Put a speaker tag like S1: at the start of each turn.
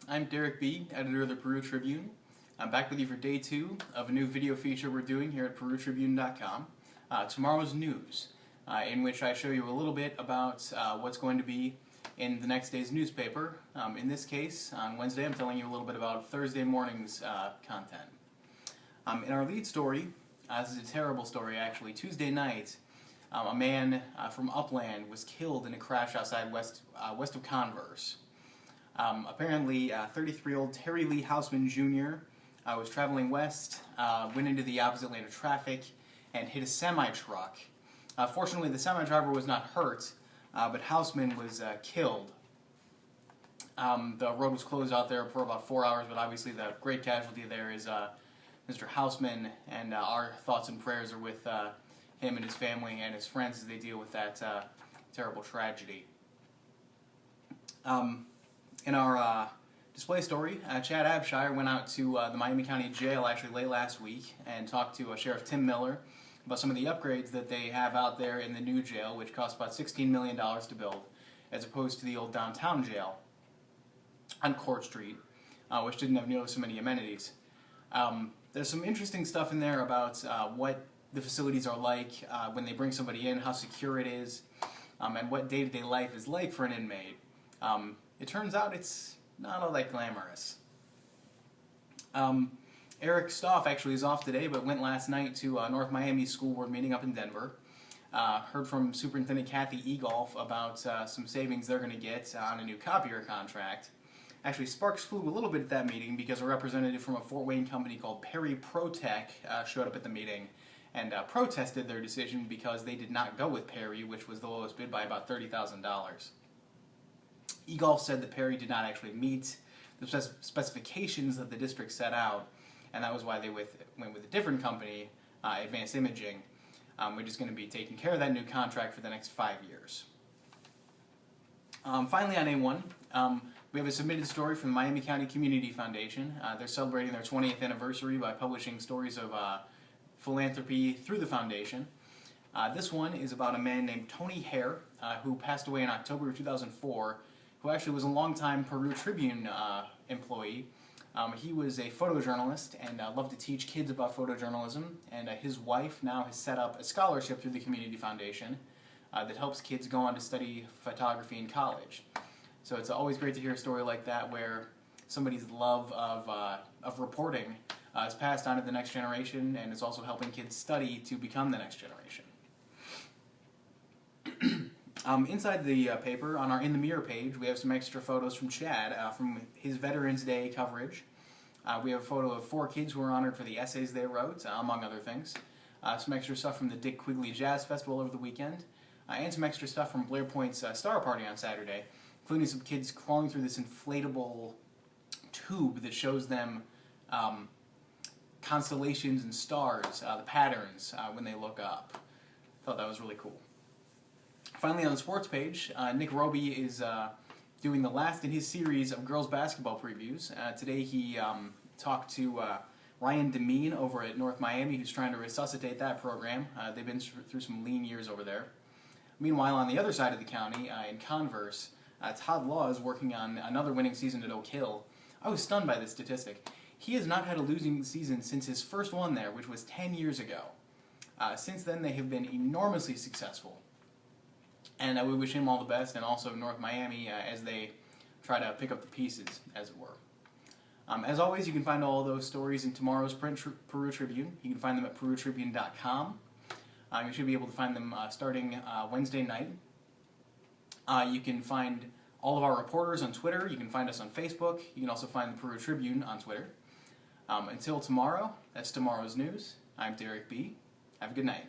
S1: I'm Derek B., editor of the Peru Tribune. I'm back with you for day 2 of a new video feature we're doing here at PeruTribune.com. Tomorrow's news, in which I show you a little bit about what's going to be in the next day's newspaper. In this case, on Wednesday, I'm telling you a little bit about Thursday morning's content. In our lead story, this is a terrible story actually. Tuesday night, a man from Upland was killed in a crash outside west of Converse. Apparently, 33-year-old Terry Lee Houseman Jr. Was traveling west, went into the opposite lane of traffic, and hit a semi-truck. Fortunately, the semi-driver was not hurt, but Houseman was killed. The road was closed out there for about 4 hours, but obviously the great casualty there is Mr. Houseman, and our thoughts and prayers are with him and his family and his friends as they deal with that terrible tragedy. In our display story, Chad Abshire went out to the Miami County Jail actually late last week and talked to Sheriff Tim Miller about some of the upgrades that they have out there in the new jail, which cost about $16 million to build, as opposed to the old downtown jail on Court Street, which didn't have nearly so many amenities. There's some interesting stuff in there about what the facilities are like when they bring somebody in, how secure it is, and what day-to-day life is like for an inmate. It turns out it's not all that glamorous. Eric Stoff actually is off today, but went last night to North Miami School Board meeting up in Denver. Heard from Superintendent Kathy Egolf about some savings they're going to get on a new copier contract. Actually, sparks flew a little bit at that meeting because a representative from a Fort Wayne company called Perry Protech showed up at the meeting and protested their decision because they did not go with Perry, which was the lowest bid by about $30,000. Egolf said that Perry did not actually meet the specifications that the district set out, and that was why they went with a different company, Advanced Imaging, which is going to be taking care of that new contract for the next 5 years. Finally, on A1, we have a submitted story from the Miami County Community Foundation. They're celebrating their 20th anniversary by publishing stories of philanthropy through the foundation. This one is about a man named Tony Hare, who passed away in October of 2004, who actually was a longtime Peru Tribune employee. He was a photojournalist and loved to teach kids about photojournalism, and his wife now has set up a scholarship through the Community Foundation that helps kids go on to study photography in college. So it's always great to hear a story like that where somebody's love of reporting is passed on to the next generation, and it's also helping kids study to become the next generation. Inside the paper, on our In the Mirror page, we have some extra photos from Chad from his Veterans Day coverage. We have a photo of 4 kids who were honored for the essays they wrote, among other things. Some extra stuff from the Dick Quigley Jazz Festival over the weekend, and some extra stuff from Blair Point's Star Party on Saturday, including some kids crawling through this inflatable tube that shows them constellations and stars, the patterns when they look up. Thought that was really cool. Finally, on the sports page, Nick Roby is doing the last in his series of girls basketball previews. Today he talked to Ryan Demeen over at North Miami, who's trying to resuscitate that program. They've been through some lean years over there. Meanwhile, on the other side of the county, in Converse, Todd Law is working on another winning season at Oak Hill. I was stunned by this statistic. He has not had a losing season since his first one there, which was 10 years ago. Since then, they have been enormously successful. And we wish him all the best, and also North Miami as they try to pick up the pieces, as it were. As always, you can find all of those stories in tomorrow's print Peru Tribune. You can find them at PeruTribune.com. You should be able to find them starting Wednesday night. You can find all of our reporters on Twitter. You can find us on Facebook. You can also find the Peru Tribune on Twitter. Until tomorrow, that's tomorrow's news. I'm Derek B. Have a good night.